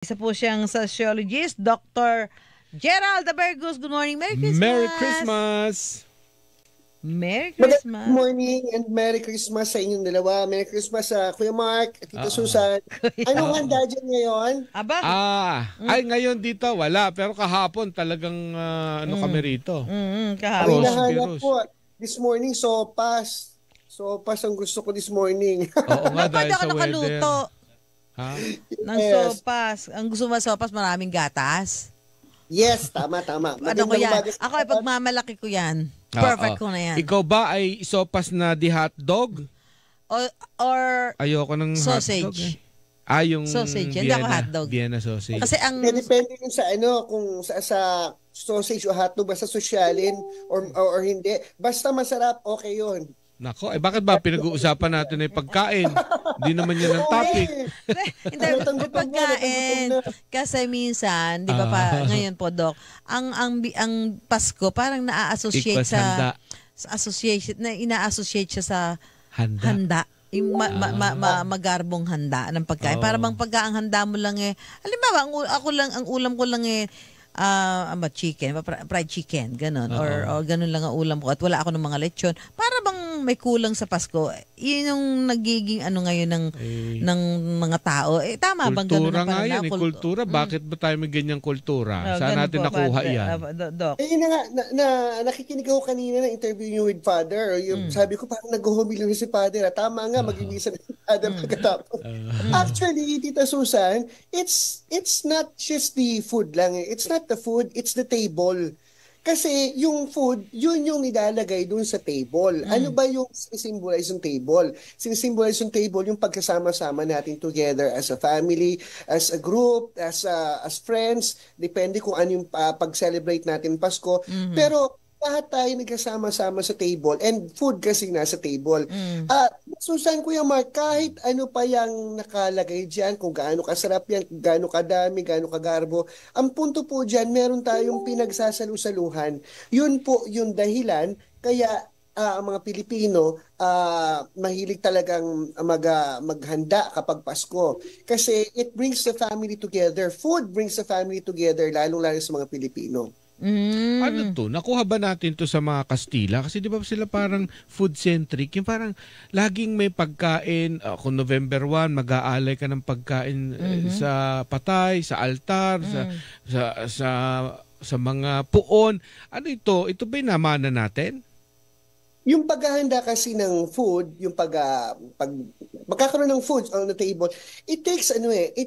Isa po siyang sociologist, Dr. Gerald Abergus. Good morning. Merry Christmas! Merry Christmas! Merry Good Christmas! morning and Merry Christmas sa inyong dalawa. Merry Christmas sa Kuya Mark at Tita Susan. Anong handa dyan ngayon? Aba, Ay ngayon dito wala, pero kahapon talagang kami rito. Ang kahapon. hinahanap po this morning, sopas. Sopas ang gusto ko this morning. Oo nga Pwede dahil ako sa nakaluto weather. Ha? ng Yes. sopas. Ang gusto mo sopas, maraming gatas. Yes, tama. Ano ko Magandang yan? umaga sa Ako ay lahat. pagmamalaki ko yan. Perfect Oo. ko na yan. Ikaw ba ay isopas na di hotdog? Or Ayoko ng hotdog. sausage. Yung Sausage, hindi ako Vienna, hotdog. Vienna sausage. Kasi ang... Depende yun sa kung sa sausage o hotdog, basta sosyalin or hindi. Basta masarap, okay yun. Nako, bakit ba pinag-uusapan natin ay pagkain? Hindi naman yan ang topic. Hindi, may pagkain. Kasi minsan, di ba pa, ngayon po, Doc, ang Pasko parang na-associate Equals handa. ina-associate siya sa Handa. handa. Yung magarbong handa ng pagkain. Oo. Para bang pagka ang handa mo lang halimbawa, ang ulam ko lang chicken, fried chicken, ganun. Or ganun lang ang ulam ko at wala ako ng mga lechon. Para bang may kulang sa Pasko. Yun yung nagiging ngayon ng mga tao. Tama bang ganun Kultura na nga pala? yan, kultura. Bakit ba tayo may ganyang kultura? Saan Ganun natin po, nakuha yan? Doc. Na nga, nakikinig ako kanina ng interview niyo with Father. Sabi ko, parang nag-humili si Father. Tama nga, mag-ibisa na si Father pagkatapos. Actually, Tita Susan, it's not just the food lang. It's not the food, it's the table. Kasi yung food, yun yung nilalagay dun sa table. Ano ba yung sinisimbolize yung table? Sinisimbolize yung table yung pagkasama-sama natin together as a family, as a group, as friends. Depende kung ano yung pag-celebrate natin Pasko. Pero lahat tayo nagkasama-sama sa table and food kasi nasa table. Susan, Kuya Mark, kahit ano pa yung nakalagay dyan, kung gaano kasarap yan, kung gaano kadami, gaano kagarbo, ang punto po dyan, meron tayong pinagsasalu-saluhan. Yun po yung dahilan, kaya ang mga Pilipino mahilig talagang maghanda kapag Pasko. Kasi it brings the family together. Food brings the family together, lalong-lalo sa mga Pilipino. Ano to? Nakuha ba natin to sa mga Kastila? Kasi di ba sila parang food-centric? Yung parang laging may pagkain. Kung November 1, mag-aalay ka ng pagkain sa patay, sa altar, sa mga puon. Ano ito? Ito ba'y namana natin? Yung paghahanda kasi ng food, yung magkakaroon ng food on the table, it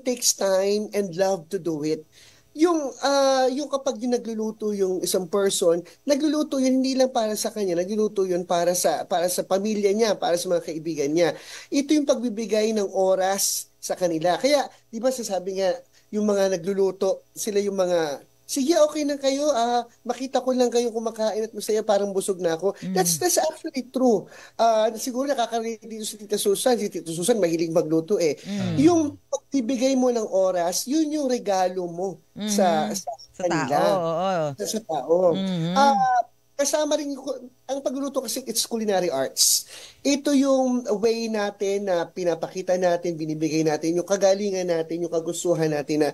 takes time and love to do it. Yung kapag yung nagluluto yung isang person, nagluluto yun hindi lang para sa kanya, nagluluto yun para sa pamilya niya, para sa mga kaibigan niya. Ito yung pagbibigay ng oras sa kanila. Kaya, di ba sasabi nga, yung mga nagluluto, sila yung mga, sige, okay na kayo, makita ko lang kayo kumakain at masaya, parang busog na ako. That's actually true. Siguro nakakarinig dito si Tita Susan. Si Tita Susan mahilig magluto eh. Yung pagbibigay mo ng oras, yun yung regalo mo sa kanila. Sa tao. Kasama rin ang pagluluto kasi it's culinary arts. Ito yung way natin na pinapakita natin, binibigay natin yung kagalingan natin, yung kagustuhan natin na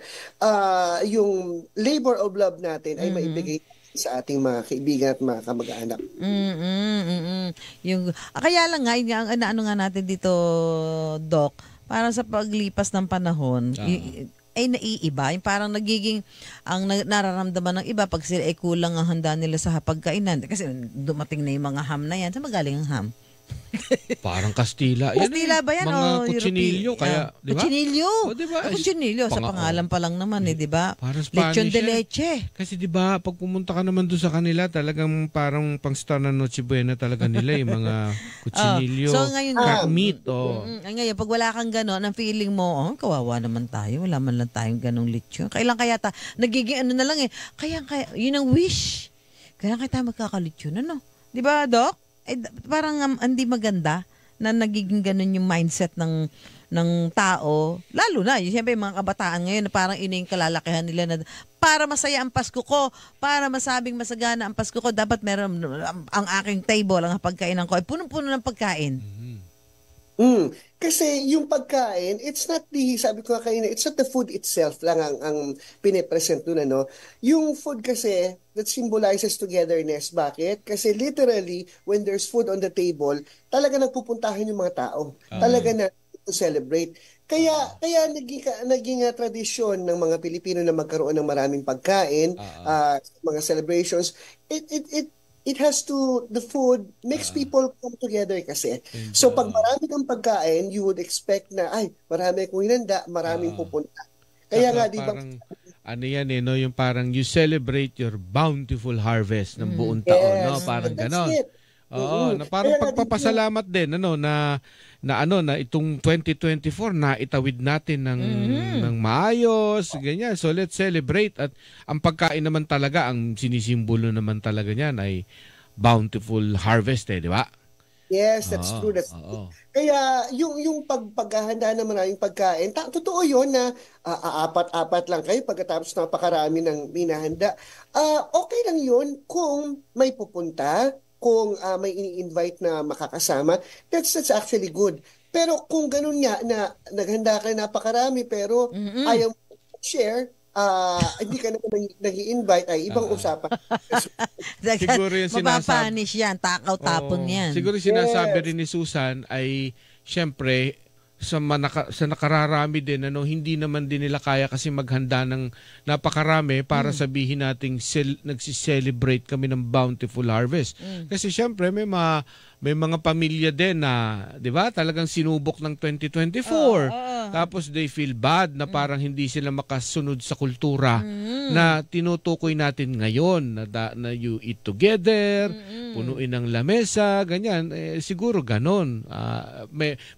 yung labor of love natin ay maibigay sa ating mga kaibigan at mga kamag-anak. Kaya lang nga, ano nga natin dito, Doc, parang sa paglipas ng panahon, ay naiiba. Yung parang nagiging ang nararamdaman ng iba pag sila ay kulang ang handa nila sa pagkainan. Kasi dumating na yung mga ham na yan. Saan magaling ang ham? Parang Kastila. Kastila ba yan? Mga kutsinilyo. Kaya, di ba? Kutsinilyo. Di ba? Kutsinilyo. Sa pangalan pa lang naman di ba? Parang Spanish. Lechon de leche. Kasi di ba, pag pumunta ka naman doon sa kanila, talagang parang pang-star na Noche Buena talaga nila, yung mga kutsinilyo. So ngayon, meat. Ngayon, pag wala kang gano'n, ang feeling mo, kawawa naman tayo. Wala man lang tayong ganong lechon. Kailan kaya nagiging ano na lang Kaya, yun ang wish. Kailan kaya tayo magkakalechon, ano? Di ba, Doc? Parang hindi maganda na nagiging ganun yung mindset ng tao, lalo na, siyempre yung mga kabataan ngayon na parang yung kalalakihan nila na para masaya ang Pasko ko, para masabing masagana ang Pasko ko, dapat meron ang aking table, ang pagkainan ko ay punong-puno ng pagkain. Kasi yung pagkain, sabi ko nga kanina, it's not the food itself lang ang pinipresent doon, ano. Yung food kasi, that symbolizes togetherness. Bakit? Kasi literally, when there's food on the table, talaga nagpupuntahan yung mga tao. Talaga na to celebrate. Kaya naging tradisyon ng mga Pilipino na magkaroon ng maraming pagkain, mga celebrations. It has the food makes people come together kasi. So pag marami kang pagkain, you would expect na, ay, marami akong hinanda, maraming pupunta. Kaya nga, di ba? Ano yan no? Yung parang you celebrate your bountiful harvest ng buong taon, no? Parang ganon. Oo, na parang pagpapasalamat din na itong 2024 na itawid natin ng maayos, ganyan. So let's celebrate, at ang pagkain naman talaga, ang sinisimbolo naman talaga niyan ay bountiful harvest, di ba? Yes, that's true. That's true. Kaya yung paghahanda ng maraming pagkain, totoo yun na apat-apat lang kayo pagkatapos napakarami ng binahanda. Okay lang yun kung may pupunta, kung may ini-invite na makakasama, that's actually good. Pero kung ganun nga na naghanda ka na napakarami pero ayaw mo share, hindi ka naman nag-i-invite, ay ibang usapan. Siguro yung mapapanish yan, takaw-tapon yan. Siguro sinasabi rin ni Susan ay syempre sa nakararami din, hindi naman din nila kaya kasi maghanda ng napakarami para sabihin nating nagsi-celebrate kami ng bountiful harvest. Kasi syempre may mga pamilya din na, 'di ba, talagang sinubok ng 2024. Tapos they feel bad na parang hindi sila makasunod sa kultura na tinutukoy natin ngayon, na you eat together, punuin ang lamesa, ganyan. Siguro ganon.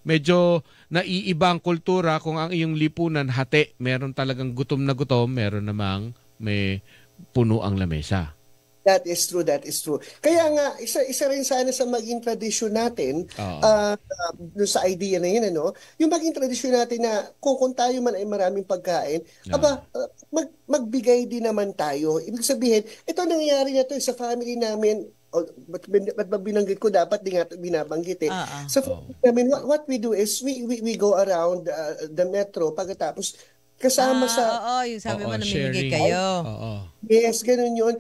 Medyo naiiba ang kultura kung ang iyong lipunan hati. Meron talagang gutom na gutom, meron namang may puno ang lamesa. That is true, that is true. Kaya nga, isa rin sana sa maging tradisyon natin, sa idea na yun, yung maging tradisyon natin na kung tayo man ay maraming pagkain, magbigay din naman tayo. Ibig sabihin, ito nangyayari na to sa family namin. Ba't binanggit ko, dapat di nga binabanggit eh. Sa family namin, what we do is, we go around the metro pagkatapos kasama yung sabi mo namimigay kayo. Yes, ganun yun.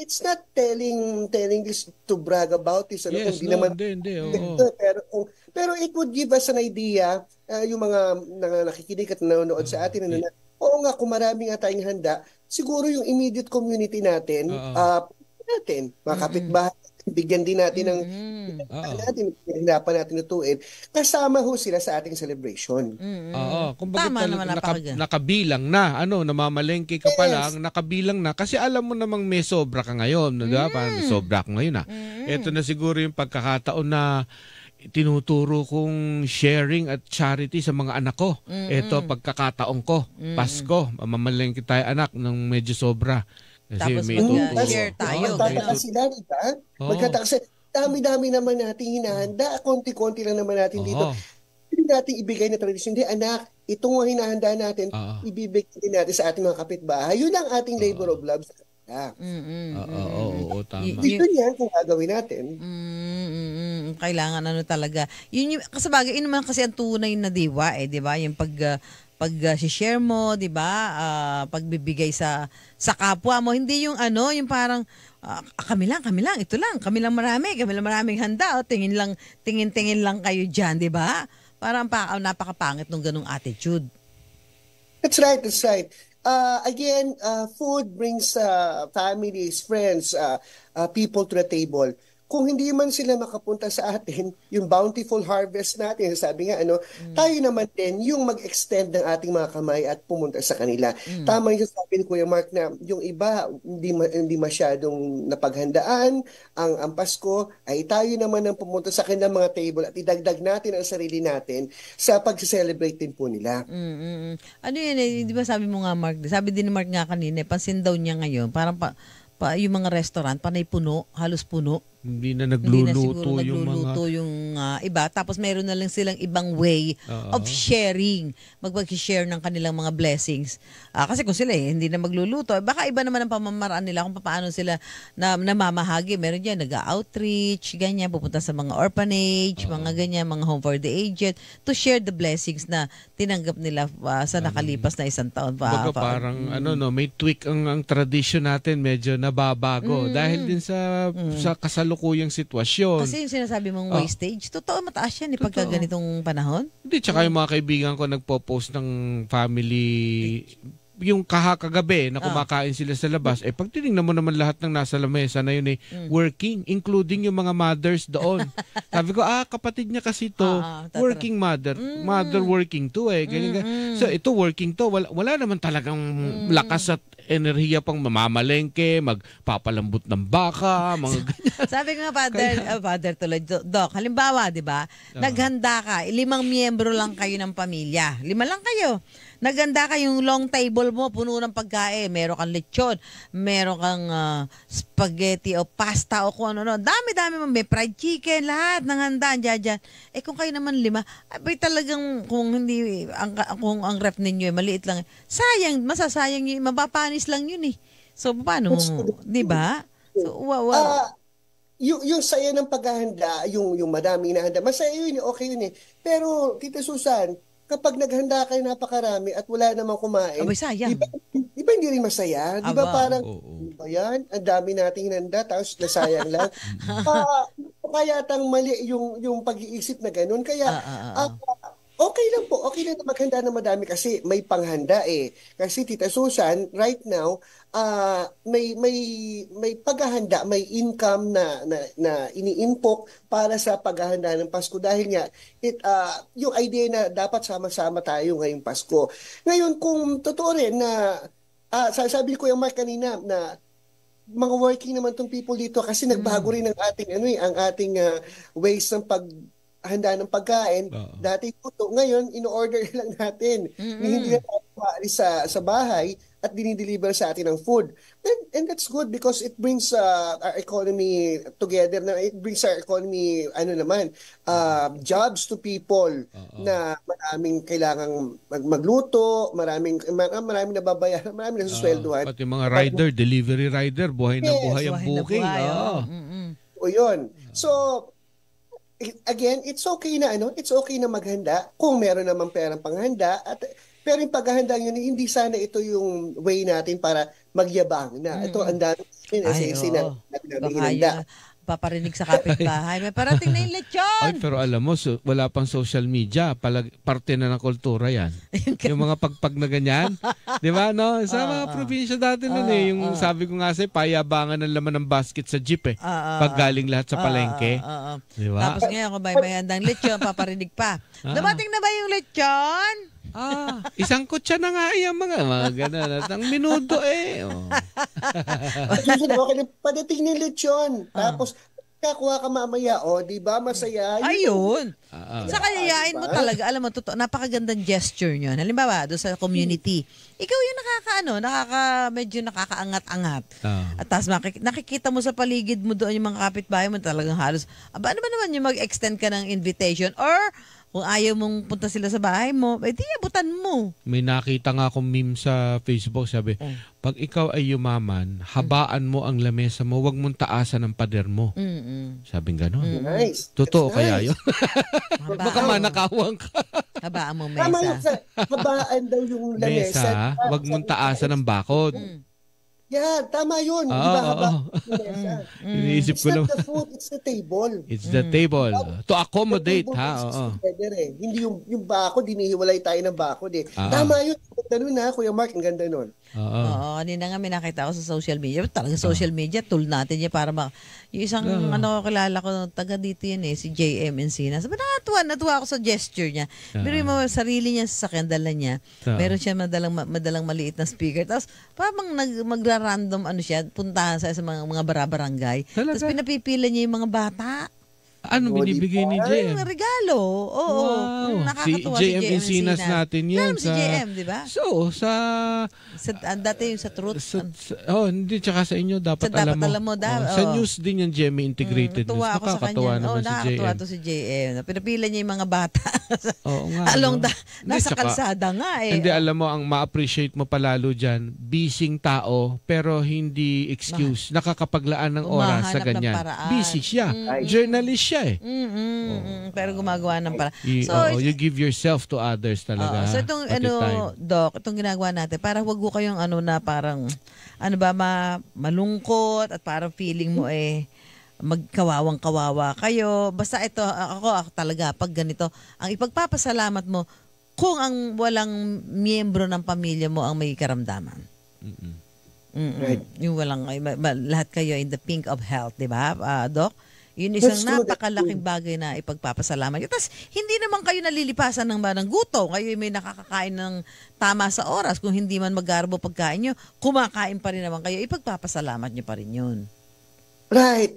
It's not telling this to brag about this. Yes, hindi naman. Hindi. Pero it would give us an idea, yung mga nakikinig at nanonood sa atin, oo nga, kung marami nga tayong handa, siguro yung immediate community natin, mga kapitbahay, bigyan din natin ng hirapan natin lutuin, kasama ho sila sa ating celebration. Kumbaga nakabilang na, namamalengke ka pa lang, nakabilang na, kasi alam mo namang may sobra ka ngayon, di ba? Parang sobra ka ngayon. Ito na siguro yung pagkakataon na tinuturo kong sharing at charity sa mga anak ko. Ito, pagkakataon ko, Pasko, mamamalengke tayo anak ng medyo sobra. Kasi tapos mag-share tayo. Magtataka sila, diba? Magtataka sila. Dami-dami naman natin hinahanda. Konti-konti lang naman natin dito. Hindi natin ibigay na tradisyon. Hindi, anak, itong hinahanda natin, ibibigay din natin sa ating mga kapitbahay. Yun ang ating labor of love. Oo, tama. Ito yan kung gagawin natin. Kailangan talaga. Yun kasabagay, yun naman kasi ang tunay na diwa di ba? Yung pag-share mo, 'di ba? Pagbibigay sa kapwa mo, hindi yung yung parang kami lang, ito lang, kami lang maraming handa, tingin lang kayo diyan, 'di ba? Parang napakapangit ng ganung attitude. That's right. Again, food brings families, friends, people to the table. Kung hindi man sila makapunta sa atin, yung bountiful harvest natin, sabi nga, tayo naman din yung mag-extend ng ating mga kamay at pumunta sa kanila. Tama yung sabi ni Kuya Mark na yung iba hindi masyadong napaghandaan ang Pasko, ay tayo naman ang pumunta sa kanilang mga table at idagdag natin ang sarili natin sa pag-celebrate din po nila. Ano yun, di ba sabi mo nga, Mark, sabi din ni Mark nga kanina, pansin daw niya ngayon, parang yung mga restaurant, panay puno, halos puno. Hindi na Hindi na nagluluto siguro yung mga... nagluluto yung iba. Tapos meron na lang silang ibang way Oo. of sharing. Mag-share ng kanilang mga blessings. Kasi kung sila hindi na magluluto, baka iba naman ang pamamaraan nila kung paano sila namamahagi. Meron dyan, nag-outreach, ganyan, pupunta sa mga orphanage, mga ganyan, mga home for the aged, to share the blessings na tinanggap nila sa nakalipas na isang taon. Baga parang may tweak ang tradisyon natin, medyo nababago dahil din sa kasalukuyang sitwasyon. Kasi yung sinasabi mong wastage, totoo mataas yan pagka ganitong panahon. Hindi, tsaka yung mga kaibigan ko nagpo-post ng family yung kagabi na kumakain sila sa labas, pag tinignan mo naman lahat ng nasa lamesa na yun working, including yung mga mothers doon. Sabi ko, kapatid niya kasi to, working mother. Mother working to ganyan. So ito working to, wala naman talagang lakas at enerhiya pang mamamalengke, magpapalambot ng baka, mga ganyan. Sabi ko nga, father tuloy, Doc, halimbawa, di ba, naghanda ka, 5 miyembro lang kayo ng pamilya. 5 lang kayo. Naghanda ka yung long table mo, puno ng pagkain. Meron kang lechon, meron kang spaghetti o pasta o kung ano. Dami-dami mo. May fried chicken, lahat ng handa. Dyan. Kung kayo naman 5, talagang kung hindi, kung ang ref ninyo maliit lang, sayang, masasayang yun, mapapanis lang yun So, paano mo? Di ba? So, yung saya ng paghahanda, yung madami na handa, masaya yun, okay yun Pero, Tita Susan, kapag naghanda kayo napakarami at wala namang kumain, sayang. Di ba hindi rin masaya? Di ba parang, ayan, ang dami nating hinanda, tapos nasayang lang. Kaya tang mali yung pag-iisip na ganun. Kaya, okay lang po. Okay lang na maghanda na madami kasi may panghanda Kasi Tita Susan, right now, may paghahanda, may income na iniimpok para sa paghahanda ng Pasko dahil nga yung idea na dapat sama-sama tayo ngayong Pasko. Ngayon, kung totoo rin na sabi ko yung Mark kanina na mga working naman tong people dito kasi nagbago rin ang ating ang ating ways ng paghanda ng pagkain. Dati puto, ngayon in-order lang natin. Hindi na tayo maalis sa bahay at dinideliver sa atin ng food. And that's good because it brings our economy together. It brings our economy, jobs to people na maraming kailangang magluto, maraming nababayaran, maraming nasusweldohan. Pati mga rider, delivery rider, buhay na buhay ang booking. O yun. So, again, it's okay na maghanda kung meron namang perang panghanda pero yung paghahanda yun, hindi sana ito yung way natin para magyabang na ito ang dami hinanda. Paparinig sa kapitbahay. May parating na yung lechon! Pero alam mo, wala pang social media. Parte na ng kultura yan. Yung mga pagpag na ganyan. Di ba, no? Sa mga probinsya dati nun yung sabi ko nga sa'yo, payabangan ng laman ng basket sa jeep pag galing lahat sa palengke. Di ba? Tapos ngayon, kung may handang lechon, paparinig pa. Dumating na ba yung lechon? Isang kutsa na nga yung mga gano'n. At ang minuto Padating ng lechon. Tapos, kakuha ka mamaya, di ba? Masaya. Ayun. Sa kayayain mo talaga, alam mo, totoo, napakagandang gesture nyo. Halimbawa, doon sa community, ikaw yung medyo nakakaangat-angat. At tapos nakikita mo sa paligid mo doon yung mga kapitbahay mo talagang halos, ano ba naman yung mag-extend ka ng invitation or kung ayaw mong punta sila sa bahay mo, di abutan mo. May nakita nga akong meme sa Facebook, sabi, pag ikaw ay yumaman, habaan mo ang lamesa mo, wag mong taasan ang pader mo. Sabing gano'n. Nice. Totoo That's kaya nice. yun? Baka manakawang ka. Habaan mo Tama yun, mesa. habaan daw yung lamesa. Mesa, wag mong taasan ang bakod. Yeah, tama yun. Oo, Diba, oo. Iniisip It's ko not lang. the food, it's the table. It's the table. To accommodate, The table ha? is Oo. together Hindi yung bakod, dinihiwalay tayo ng bakod Ah. Tama yun. Ganda nun Kuya Mark, ang ganda nun. Oo. Oo, kanina nga may nakita ko sa social media. Talaga social media, tool natin yan para yung isang kilala ko, taga dito yan si JM Encina. Sabi, natuwa ako sa gesture niya. Pero yung mga sarili niya sa sakyan, dala niya. Meron siya madalang maliit na speaker. Tapos parang magra-random siya, puntahan sa mga barabarangay. Tapos pinapipila niya yung mga bata. Ano binibigay ni JM? Ang regalo. Oo. Wow. Nakakatuwa Si JM Encinas natin yan. Alam si JM, di ba? So, Dati yung sa Truth. hindi, tsaka sa inyo, dapat alam mo. Sa news din yan, JM Integrated News. Natuwa ako sa Nakakatuwa kanya. naman si JM. Nakakatuwa to si JM. Pinapila niya yung mga bata. Oo nga. Nasa kalsada nga eh. Hindi, alam mo, ang ma-appreciate mo palalo dyan, busy tao, pero hindi excuse. Nakakapaglaan ng oras sa Humahanap ng ganyan. paraan. Busy siya. Journalist siya eh. Pero gumagawa ng paraan. You give yourself to others talaga. So itong Doc, itong ginagawa natin, para wag ko kayong na parang malungkot at parang feeling mo magkawawang-kawawa kayo. Basta ito, ako talaga, pag ganito, ang ipagpapasalamat mo kung ang walang miyembro ng pamilya mo ang may karamdaman. Right. Yung walang, lahat kayo in the pink of health, di ba, Doc? Yun isang napakalaking bagay na ipagpapasalamat nyo. Tapos, hindi naman kayo nalilipasan ng gutom. Kayo may nakakakain ng tama sa oras. Kung hindi man maggarbo pagkain nyo, kumakain pa rin naman kayo. Ipagpapasalamat nyo pa rin yun. Right.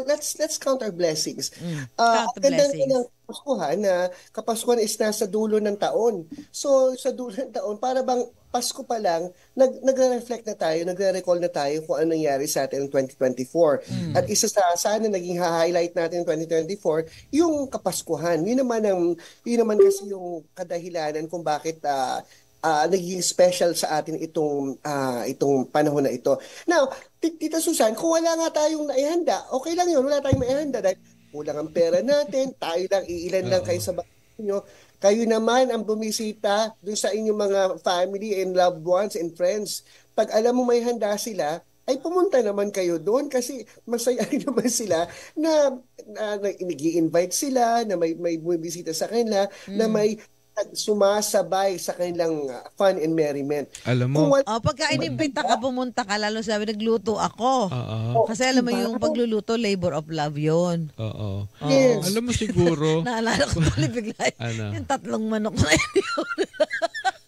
Let's count our blessings. Count the blessings. Ng Kapaskuhan na Kapaskuhan is nasa dulo ng taon. So, sa dulo ng taon, para bang Pasko pa lang, nagre-reflect na tayo, nagre-recall na tayo kung ano nangyari sa atin ng 2024. At isa sa sana naging highlight natin ng 2024, yung Kapaskuhan. Yun naman kasi yung kadahilanan kung bakit naging special sa atin itong panahon na ito. Now, Tita Susan, kung wala nga tayong naihanda, okay lang yun, wala tayong maihanda dahil kulang ang pera natin, tayo lang, iilan lang kayo sa bahay nyo. Kayo naman ang bumisita doon sa inyong mga family and loved ones and friends. Pag alam mo may handa sila, ay pumunta naman kayo doon kasi masaya naman sila na nag-i-invite sila, na may bumibisita sa kanila, na may sumasabay sa kanilang fun and merriment. Alam mo, pagka inimbita ka, pumunta ka, lalo sabi, nagluto ako. Kasi alam mo yung pagluluto, labor of love yun. Yes. Alam mo siguro. Naalala ko tuloy bigla. Yung 3 manok na yun.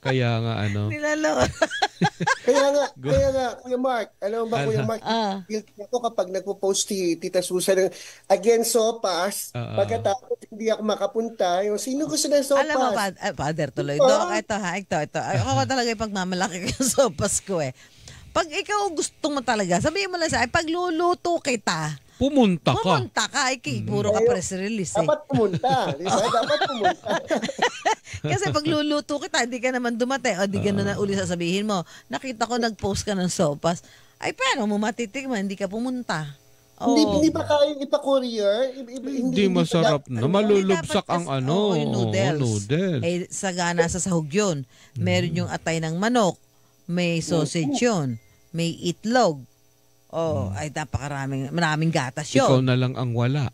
Kaya nga Nilalaro. Kaya nga, Kuya Mark, alam mo ba, Kuya Mark, guilty ako kapag nagpo-post si Tita Susan ng again sopas, pagkatapos hindi ako makapunta, yung sino gusto ng sopas? Alam mo, Father, tuloy. Ito. Ako talaga yung pagmamalaki ko yung sopas ko eh. Pag ikaw gusto mo talaga, sabihin mo lang sa akin, pagluluto kita, pumunta ka. Puro ka press release eh. Dapat pumunta. Dapat pumunta. Kasi pag luluto kita, hindi ka naman dumating. O di gano'n na uli sasabihin mo. Nakita ko nag-post ka ng sopas. Ay, paano mo matitikman? Hindi ka pumunta. Hindi ba kayang ipa-courier? Hindi masarap na. Malulubsak ang noodles. Sagana sa sahog yun. Meron yung atay ng manok. May sausage yun. May itlog. Ay maraming gatas yun. Ikaw na lang ang wala.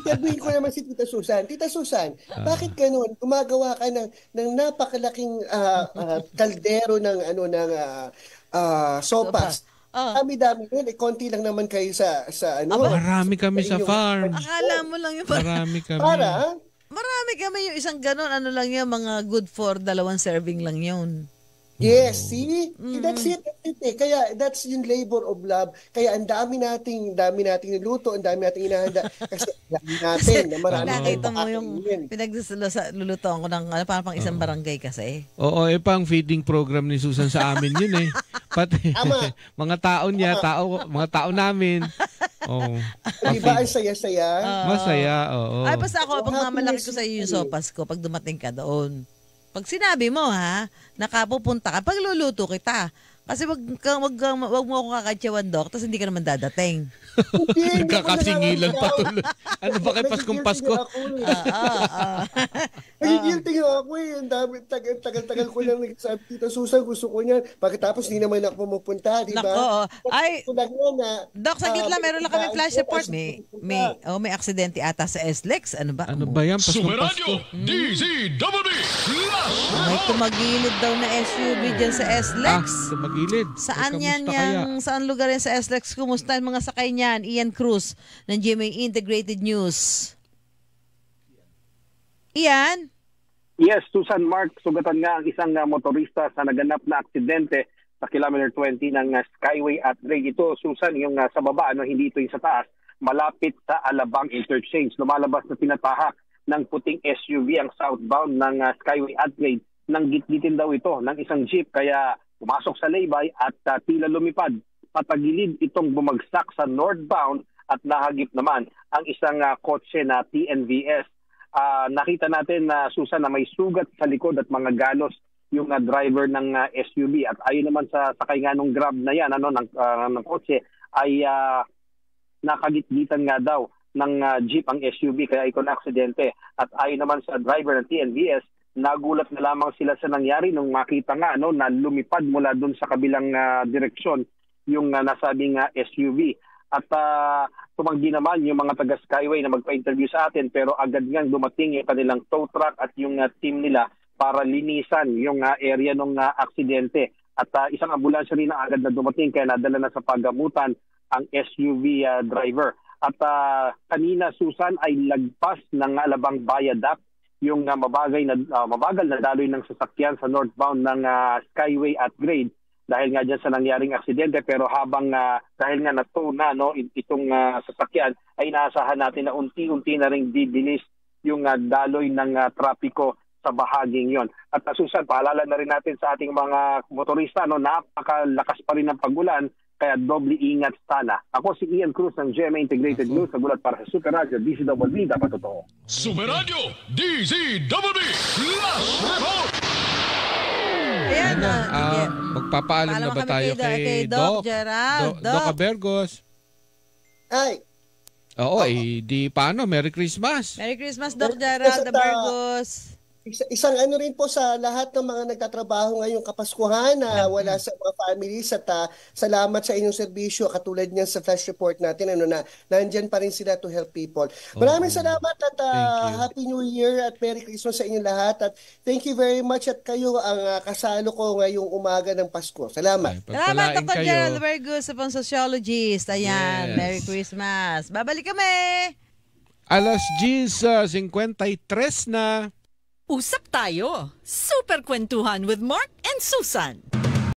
Interviewin ko naman si Tita Susan. Tita Susan, bakit ganun? Gumagawa ka ng napakalaking kaldero ng sopas. Dami-dami yun. Konti lang naman kayo sa marami kami sa farm. Akala mo lang yung marami kami. Marami kami yung isang ganun. Lang yun, mga good for 2 serving lang yun. Yes, see? That's it. Kaya that's yung labor of love. Kaya ang dami nating niluto, ang dami nating inahanda kasi dami natin na marami. Nakita mo yung pinaglulutoan ko ng parang pang isang barangay kasi. Oo, pang feeding program ni Susan sa amin yun eh. Pati mga tao namin. Diba ang saya-saya? Masaya, oo. Ay, basta ako, pag mamalaki ko sa iyo yung sopas ko, pag dumating ka doon. Pag sinabi mo nakapupunta ka, pagluluto kita. Kasi wag mo ako kakatyawan, Doc, tapos hindi ka naman dadating. Nagkakasingilan pa tuloy. Ano ba kay Paskong Pasko? Nagigilty ako eh. Ang dami, tagal-tagal ko lang nagsasabi, Tita Susan, gusto ko niyan. Pagkatapos hindi naman ako pumupunta, di ba? Doc, saglit lang, meron lang kami flash report. May aksidente ata sa SLEX. Ano ba? Ano ba yan? Paskong Pasko? DZWB! May tumagilid daw na SUV dyan sa SLEX. Tumagilid. Saan yan? Saan lugar yan sa SLEX? Kumusta ang mga sakay niyan? Ian Cruz ng GMA Integrated News. Ian? Yes, Susan, Mark, sugatan nga ang isang motorista sa naganap na aksidente sa kilometer 20 ng Skyway at Grade. Ito, Susan, yung sa baba, hindi ito yung sa taas. malapit sa Alabang Interchange. Lumalabas na tinatahak ng puting SUV ang southbound ng Skyway at Grade. Nang gitgitin daw ito ng isang jeep kaya pumasok sa laybay at tila lumipad. Patagilid itong bumagsak sa northbound at nahagip naman ang isang kotse na TNVS. Nakita natin na Susan na may sugat sa likod at mga galos yung driver ng SUV at ayon naman sa sakay nga nung Grab na yan ng kotse ay nakagitgitan nga daw ng jeep ang SUV kaya ito na aksidente. At ayon naman sa driver ng TNVS, nagulat na lamang sila sa nangyari nung makita nga na lumipad mula dun sa kabilang direksyon yung nasabing SUV. At tumanggi naman yung mga taga Skyway na magpa-interview sa atin pero agad ngang dumating yung kanilang tow truck at yung team nila para linisan yung area ng aksidente. At isang ambulansya rin na agad na dumating kaya nadala na sa paggamutan ang SUV driver. At kanina Susan ay lagpas ng Alabang Viaduct yung mabagal na daloy ng sasakyan sa northbound ng Skyway at Grade dahil nga dyan sa nangyaring aksidente. Pero habang dahil nga na-tow na itong sasakyan ay inaasahan natin na unti-unti na rin bibilis yung daloy ng trapiko sa bahaging yon. At Susan, paalala na rin natin sa ating mga motorista, napakalakas pa rin ng pagulan, kaya doble ingat sana. Ako si Ian Cruz ng GMA Integrated News, nagulat para sa Super Radio, DZWB, dapat totoo. Super Radio, DZWB, Last Report! Ayan, magpapaalam na ba tayo kay Doc Gerald? Doc Abergos? Ay, Oo, di paano? Merry Christmas! Merry Christmas, Doc Gerald Abergos. isang ano rin po sa lahat ng mga nagtatrabaho ngayong Kapaskuhan na wala sa mga families at salamat sa inyong serbisyo katulad niyan sa flash report natin na nandyan pa rin sila to help people. Maraming salamat at Happy New Year at Merry Christmas sa inyong lahat at thank you very much at kayo ang kasalo ko ngayong umaga ng Pasko. Salamat. Salamat, Dr. Gerald Abergos, sa pang sociologist. Ayan, Merry Christmas. Babalik kami! 10:53 na. Usap tayo. Super Kwentuhan with Mark and Susan.